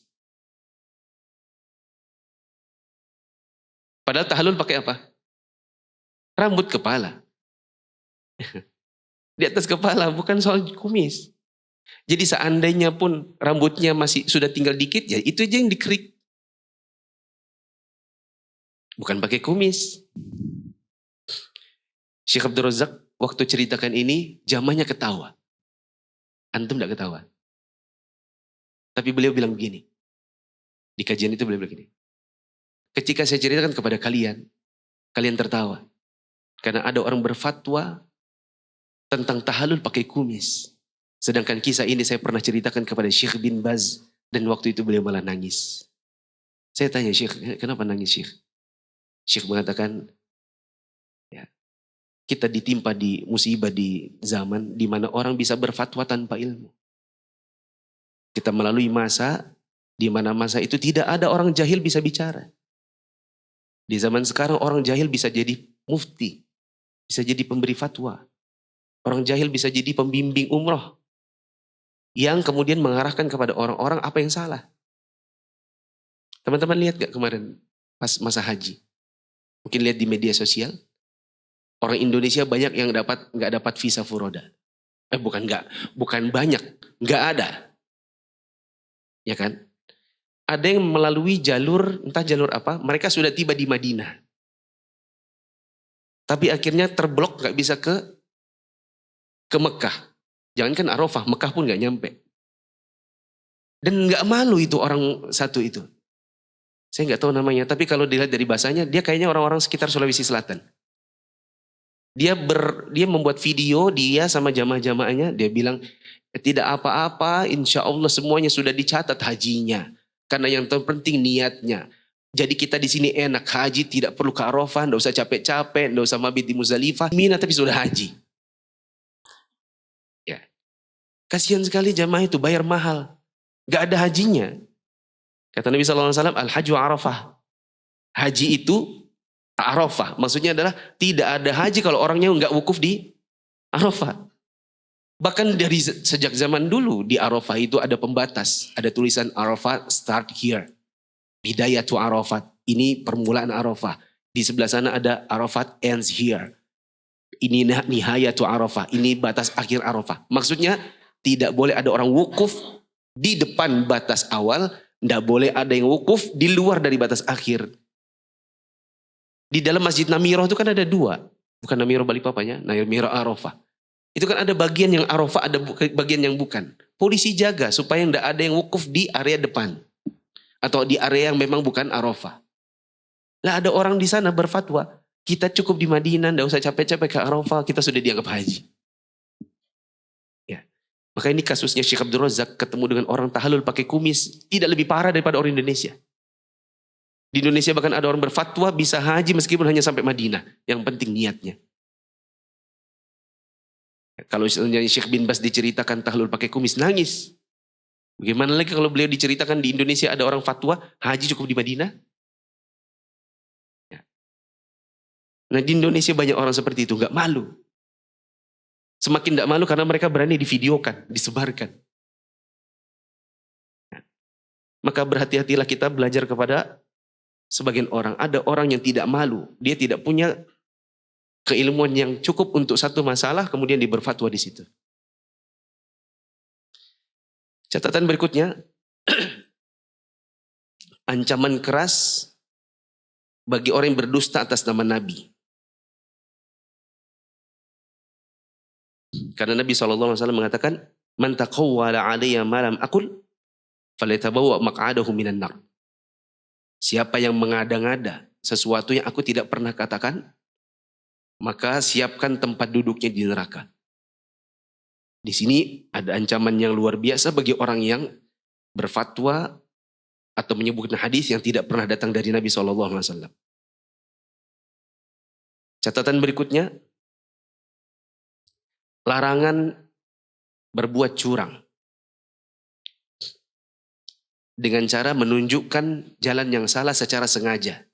Padahal tahallul pakai apa? Rambut kepala. Di atas kepala, bukan soal kumis. Jadi seandainya pun rambutnya masih sudah tinggal dikit, ya itu aja yang dikerik. Bukan pakai kumis. Syekh Abdul Razak waktu ceritakan ini, jamaahnya ketawa. Antum tidak ketawa. Tapi beliau bilang begini. Di kajian itu beliau bilang begini. Ketika saya ceritakan kepada kalian, kalian tertawa. Karena ada orang berfatwa tentang tahallul pakai kumis. Sedangkan kisah ini saya pernah ceritakan kepada Syekh bin Baz. Dan waktu itu beliau malah nangis. Saya tanya Syekh, kenapa nangis Syekh? Syekh mengatakan, ya, kita ditimpa di musibah di zaman di mana orang bisa berfatwa tanpa ilmu. Kita melalui masa di mana masa itu tidak ada orang jahil bisa bicara. Di zaman sekarang orang jahil bisa jadi mufti, bisa jadi pemberi fatwa. Orang jahil bisa jadi pembimbing umroh yang kemudian mengarahkan kepada orang-orang apa yang salah. Teman-teman lihat gak kemarin pas masa haji? Mungkin lihat di media sosial. Orang Indonesia banyak yang nggak dapat visa furoda. Bukan banyak, nggak ada. Ya kan? Ada yang melalui jalur, entah jalur apa, mereka sudah tiba di Madinah. Tapi akhirnya terblok gak bisa ke Mekah. Jangankan Arafah, Mekah pun gak nyampe. Dan gak malu itu orang satu itu. Saya gak tahu namanya, tapi kalau dilihat dari bahasanya, dia kayaknya orang-orang sekitar Sulawesi Selatan. Dia membuat video, dia sama jamaah-jamaahnya, dia bilang, tidak apa-apa, insya Allah semuanya sudah dicatat hajinya. Karena yang terpenting niatnya. Jadi kita di sini enak haji, tidak perlu ke Arafah, tidak usah capek-capek, tidak usah mabit di Muzdalifah, Mina tapi sudah haji. Ya, kasihan sekali jamaah itu bayar mahal, gak ada hajinya. Kata Nabi SAW, al-haju Arafah. Haji itu Arafah, maksudnya adalah tidak ada haji kalau orangnya nggak wukuf di Arafah. Bahkan dari sejak zaman dulu di Arafah itu ada pembatas. Ada tulisan Arafah start here. Bidayatu Arafat. Ini permulaan Arafah. Di sebelah sana ada Arafat ends here. Ini nihayatu Arafah. Ini batas akhir Arafah. Maksudnya tidak boleh ada orang wukuf di depan batas awal. Tidak boleh ada yang wukuf di luar dari batas akhir. Di dalam Masjid Namirah itu kan ada dua. Bukan Namirah Balikpapan, Namirah Arafah. Itu kan ada bagian yang Arafah, ada bagian yang bukan. Polisi jaga supaya tidak ada yang wukuf di area depan. Atau di area yang memang bukan Arafah. Lah ada orang di sana berfatwa, kita cukup di Madinah, tidak usah capek-capek ke Arafah, kita sudah dianggap haji. Ya. Maka ini kasusnya Syekh Abdul Razak ketemu dengan orang tahallul pakai kumis, tidak lebih parah daripada orang Indonesia. Di Indonesia bahkan ada orang berfatwa bisa haji meskipun hanya sampai Madinah. Yang penting niatnya. Kalau misalnya Syekh bin Baz diceritakan tahallul pakai kumis, nangis. Bagaimana lagi kalau beliau diceritakan di Indonesia ada orang fatwa, haji cukup di Madinah? Nah di Indonesia banyak orang seperti itu, nggak malu. Semakin nggak malu karena mereka berani divideokan, disebarkan. Maka berhati-hatilah kita belajar kepada sebagian orang. Ada orang yang tidak malu, dia tidak punya keilmuan yang cukup untuk satu masalah, kemudian dia berfatwa di situ. Catatan berikutnya, ancaman keras bagi orang yang berdusta atas nama Nabi. Karena Nabi SAW mengatakan, "Man taqawwala 'alayya ma lam aqul, falyatabawwa maq'adahu minan nar." Siapa yang mengada-ngada sesuatu yang aku tidak pernah katakan, maka siapkan tempat duduknya di neraka. Di sini ada ancaman yang luar biasa bagi orang yang berfatwa atau menyebutkan hadis yang tidak pernah datang dari Nabi SAW. Catatan berikutnya, larangan berbuat curang dengan cara menunjukkan jalan yang salah secara sengaja.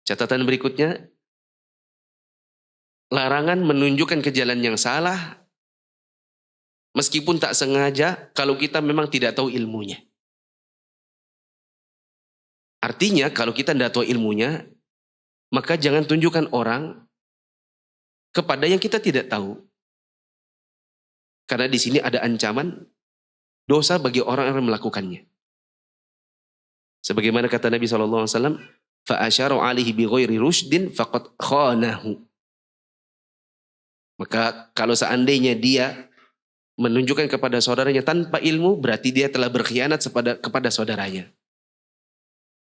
Catatan berikutnya, larangan menunjukkan ke jalan yang salah meskipun tak sengaja kalau kita memang tidak tahu ilmunya. Artinya kalau kita tidak tahu ilmunya, maka jangan tunjukkan orang kepada yang kita tidak tahu. Karena di sini ada ancaman dosa bagi orang yang melakukannya. Sebagaimana kata Nabi SAW, فَأَشَارُ عَلِهِ بِغَيْرِ رُشْدٍ فَقَدْ خَانَهُ. Maka kalau seandainya dia menunjukkan kepada saudaranya tanpa ilmu, berarti dia telah berkhianat kepada saudaranya.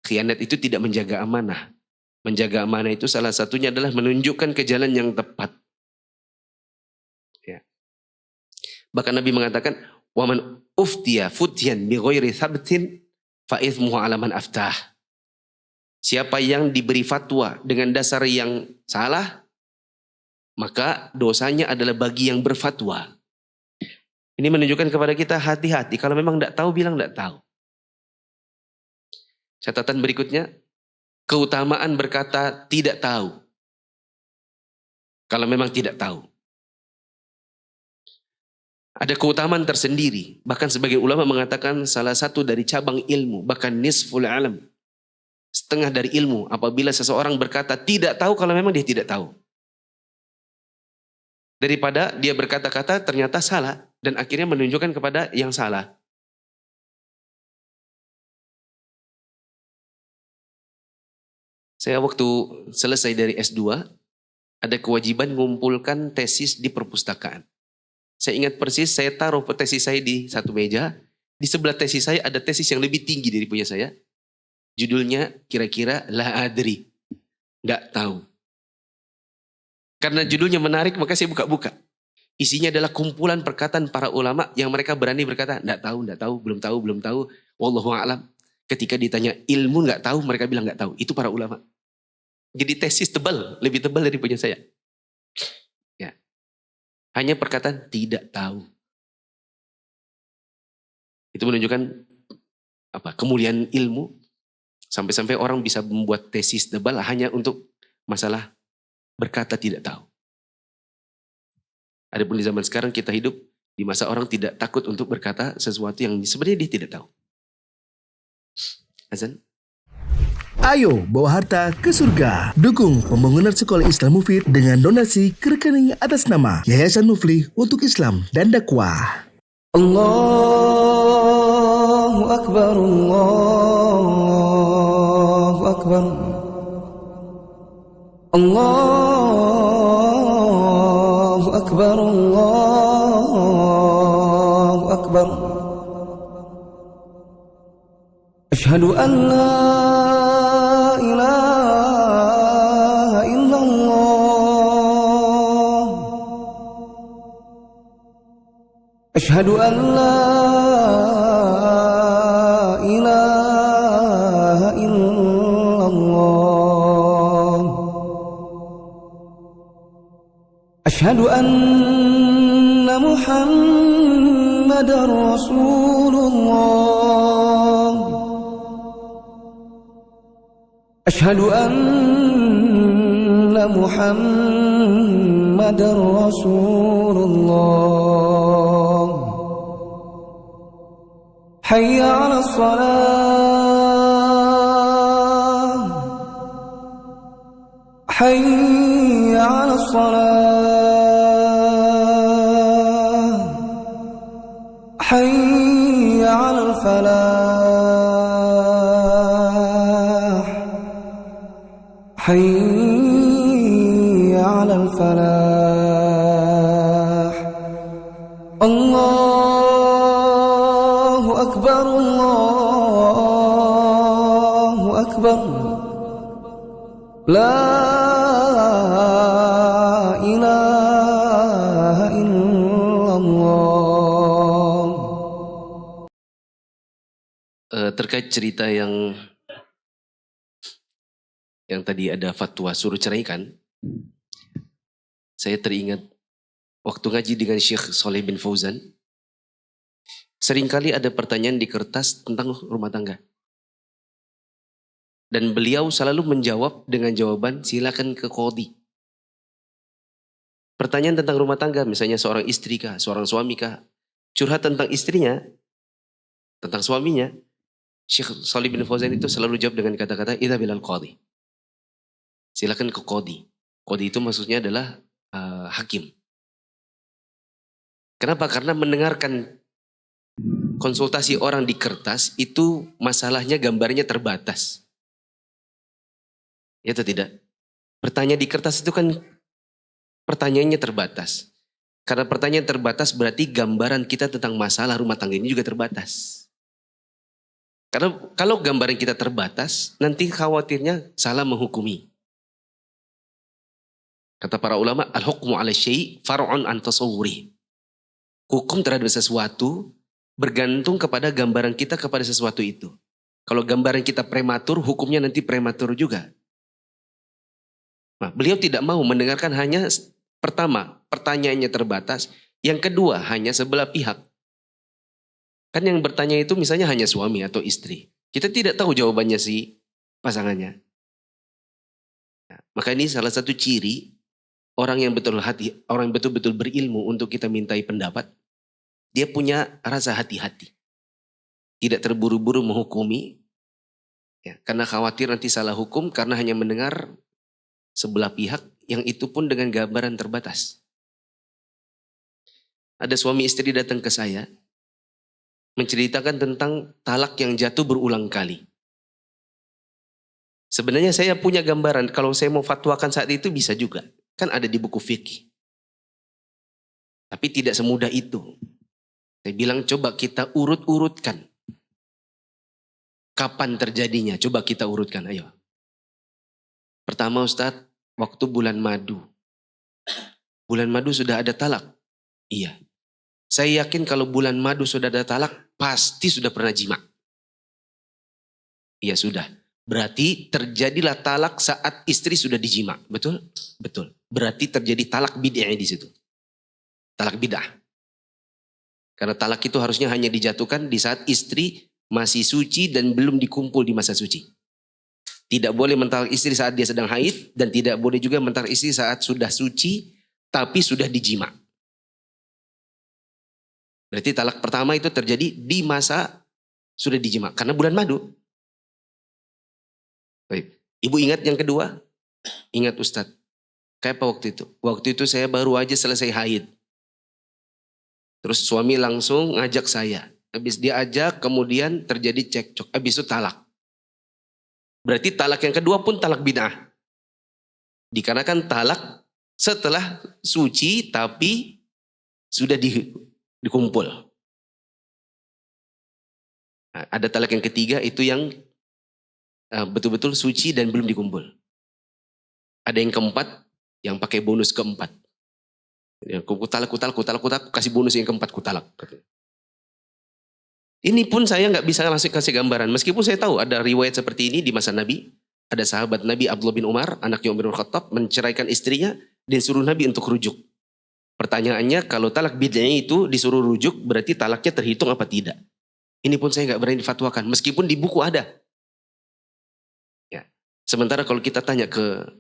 Khianat itu tidak menjaga amanah. Menjaga amanah itu salah satunya adalah menunjukkan ke jalan yang tepat. Ya. Bahkan Nabi mengatakan, وَمَنْ أُفْتِيَ فُتْيًا بِغَيْرِ ثَبْتٍ فَإِثْمُهُ عَلَى مَنْ أَفْتَاهُ. Siapa yang diberi fatwa dengan dasar yang salah, maka dosanya adalah bagi yang berfatwa. Ini menunjukkan kepada kita hati-hati. Kalau memang tidak tahu, bilang tidak tahu. Catatan berikutnya, keutamaan berkata tidak tahu. Kalau memang tidak tahu. Ada keutamaan tersendiri. Bahkan sebagian ulama mengatakan salah satu dari cabang ilmu. Bahkan nisful alam. Setengah dari ilmu. Apabila seseorang berkata tidak tahu kalau memang dia tidak tahu. Daripada dia berkata-kata ternyata salah. Dan akhirnya menunjukkan kepada yang salah. Saya waktu selesai dari S2, ada kewajiban mengumpulkan tesis di perpustakaan. Saya ingat persis, saya taruh tesis saya di satu meja. Di sebelah tesis saya ada tesis yang lebih tinggi dari punya saya. Judulnya kira-kira La Adri. Nggak tahu. Karena judulnya menarik, maka saya buka-buka. Isinya adalah kumpulan perkataan para ulama yang mereka berani berkata, nggak tahu, belum tahu. Wallahu a'lam. Ketika ditanya ilmu nggak tahu, mereka bilang nggak tahu. Itu para ulama. Jadi tesis tebal, lebih tebal dari punya saya. Ya. Hanya perkataan tidak tahu. Itu menunjukkan kemuliaan ilmu. Sampai-sampai orang bisa membuat tesis tebal hanya untuk masalah berkata tidak tahu. Adapun di zaman sekarang kita hidup di masa orang tidak takut untuk berkata sesuatu yang sebenarnya dia tidak tahu. Azan. Ayo bawa harta ke surga. Dukung pembangunan sekolah Islam Mufid dengan donasi ke rekening atas nama Yayasan Muflih untuk Islam dan Dakwah. Allahu Akbar, Allahu Akbar, Allahu Akbar, Allahu Akbar. Ashhadu an la ilaha illallah. Ashhadu an la ilaha illallah. Ashhadu anna Muhammadar Rasulullah. Ashhadu anna Muhammadar Rasulullah. Hayya 'alas salah. Hayya 'alas salah. Hayya 'alal falah. حي على الفلاح. الله أكبر، الله أكبر. لا إله إلا الله. terkait cerita yang tadi ada fatwa suruh ceraikan, saya teringat waktu ngaji dengan Syekh Saleh bin Fauzan, seringkali ada pertanyaan di kertas tentang rumah tangga. Dan beliau selalu menjawab dengan jawaban silakan ke qadhi. Pertanyaan tentang rumah tangga, misalnya seorang istri kah, seorang suami kah, curhat tentang istrinya, tentang suaminya, Syekh Saleh bin Fauzan itu selalu jawab dengan kata-kata idza bilal qadhi. Silakan ke qadhi. Qadhi itu maksudnya adalah hakim. Kenapa? Karena mendengarkan konsultasi orang di kertas itu masalahnya gambarnya terbatas. Ya atau tidak? Pertanyaan di kertas itu kan pertanyaannya terbatas. Karena pertanyaan terbatas berarti gambaran kita tentang masalah rumah tangga ini juga terbatas. Karena kalau gambaran kita terbatas, nanti khawatirnya salah menghukumi. Kata para ulama, al-hukmu ala syai' far'un an tasawwuri. Hukum terhadap sesuatu bergantung kepada gambaran kita kepada sesuatu itu. Kalau gambaran kita prematur, hukumnya nanti prematur juga. Nah, beliau tidak mau mendengarkan hanya pertama, pertanyaannya terbatas. Yang kedua, hanya sebelah pihak. Kan yang bertanya itu misalnya hanya suami atau istri. Kita tidak tahu jawabannya si pasangannya. Nah, maka ini salah satu ciri orang yang betul-betul berilmu untuk kita mintai pendapat. Dia punya rasa hati-hati. Tidak terburu-buru menghukumi. Ya, karena khawatir nanti salah hukum karena hanya mendengar sebelah pihak yang itu pun dengan gambaran terbatas. Ada suami istri datang ke saya menceritakan tentang talak yang jatuh berulang kali. Sebenarnya saya punya gambaran, kalau saya mau fatwakan saat itu bisa juga. Kan ada di buku fikih. Tapi tidak semudah itu. Saya bilang coba kita urut-urutkan. Kapan terjadinya? Coba kita urutkan, ayo. Pertama Ustadz, waktu bulan madu. Bulan madu sudah ada talak? Iya. Saya yakin kalau bulan madu sudah ada talak, pasti sudah pernah jima. Iya sudah. Berarti terjadilah talak saat istri sudah dijima. Betul? Betul. Berarti terjadi talak bid'ah di situ. Talak bid'ah. Karena talak itu harusnya hanya dijatuhkan di saat istri masih suci dan belum dikumpul di masa suci. Tidak boleh mentalak istri saat dia sedang haid dan tidak boleh juga mentalak istri saat sudah suci tapi sudah dijima. Berarti talak pertama itu terjadi di masa sudah dijima karena bulan madu. Baik. Ibu ingat yang kedua? Ingat Ustadz. Kayak apa waktu itu? Waktu itu saya baru aja selesai haid. Terus suami langsung ngajak saya. Habis dia ajak kemudian terjadi cekcok. Habis itu talak. Berarti talak yang kedua pun talak bid'ah. Dikarenakan talak setelah suci tapi sudah dikumpul. Nah, ada talak yang ketiga itu yang betul-betul suci dan belum dikumpul. Ada yang keempat yang pakai bonus keempat. Kutalak, kasih bonus yang keempat kutalak. Ini pun saya nggak bisa langsung kasih gambaran. Meskipun saya tahu ada riwayat seperti ini di masa Nabi. Ada sahabat Nabi Abdullah bin Umar, anaknya Umar bin Khattab, menceraikan istrinya dan suruh Nabi untuk rujuk. Pertanyaannya kalau talak bid'ah itu disuruh rujuk berarti talaknya terhitung apa tidak? Ini pun saya nggak berani fatwakan. Meskipun di buku ada. Ya. Sementara kalau kita tanya ke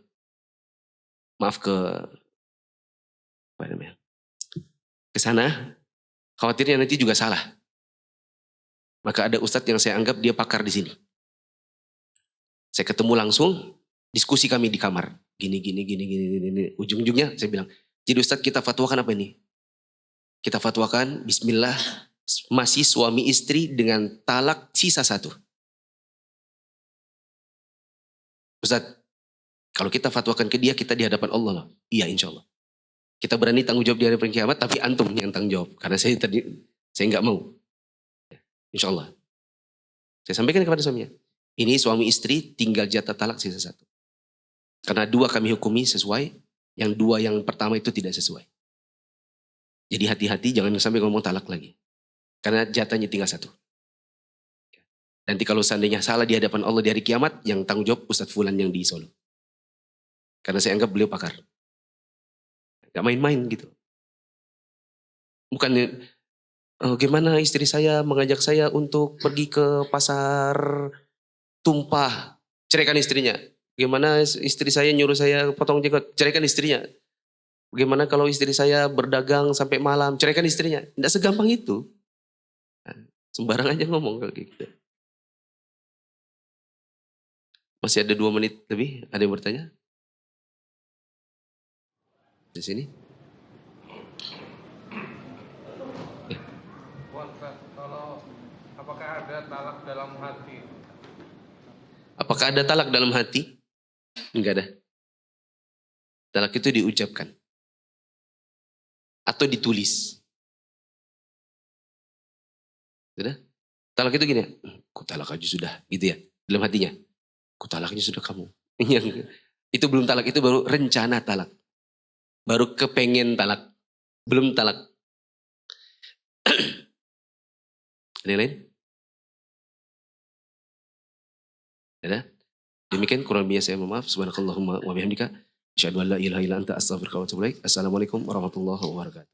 sana, khawatirnya nanti juga salah. Maka ada ustadz yang saya anggap dia pakar di sini. Saya ketemu langsung, diskusi kami di kamar. Gini. Ujung-ujungnya saya bilang, jadi ustadz kita fatwakan apa ini? Kita fatwakan, bismillah, masih suami istri dengan talak sisa satu. Ustadz, kalau kita fatwakan ke dia, kita di hadapan Allah loh. Iya insya Allah. Kita berani tanggung jawab di hadapan kiamat, tapi antum yang tanggung jawab. Karena saya nggak mau. Insya Allah. Saya sampaikan kepada suaminya. Ini suami istri tinggal jatah talak sisa satu. Karena dua kami hukumi sesuai. Yang dua yang pertama itu tidak sesuai. Jadi hati-hati jangan sampai ngomong talak lagi. Karena jatahnya tinggal satu. Nanti kalau seandainya salah di hadapan Allah di hari kiamat, yang tanggung jawab Ustadz Fulan yang di Solo. Karena saya anggap beliau pakar. Gak main-main gitu. Bukan gimana istri saya mengajak saya untuk pergi ke pasar tumpah, ceraikan istrinya. Bagaimana istri saya nyuruh saya potong jenggot, ceraikan istrinya. Bagaimana kalau istri saya berdagang sampai malam, ceraikan istrinya. Tidak segampang itu. Sembarang aja ngomong kalau gitu. Masih ada 2 menit lebih, ada yang bertanya? Di sini? Kalau apakah ada talak dalam hati? Apakah ada talak dalam hati? Enggak ada. Talak itu diucapkan. Atau ditulis. Sudah? Talak itu gini, ku talak aja sudah, gitu ya. Dalam hatinya, ku talaknya sudah kamu. Itu belum talak, itu baru rencana talak. Baru kepengen talak. Belum talak. Ada yang lain? Ada? Demikian kurang lebihnya saya mohon maaf. Subhanakallahumma wa bihamdika. Asyhadu an la ilaha illa anta astaghfiruka wa atubu ilaik. Assalamualaikum warahmatullahi wabarakatuh.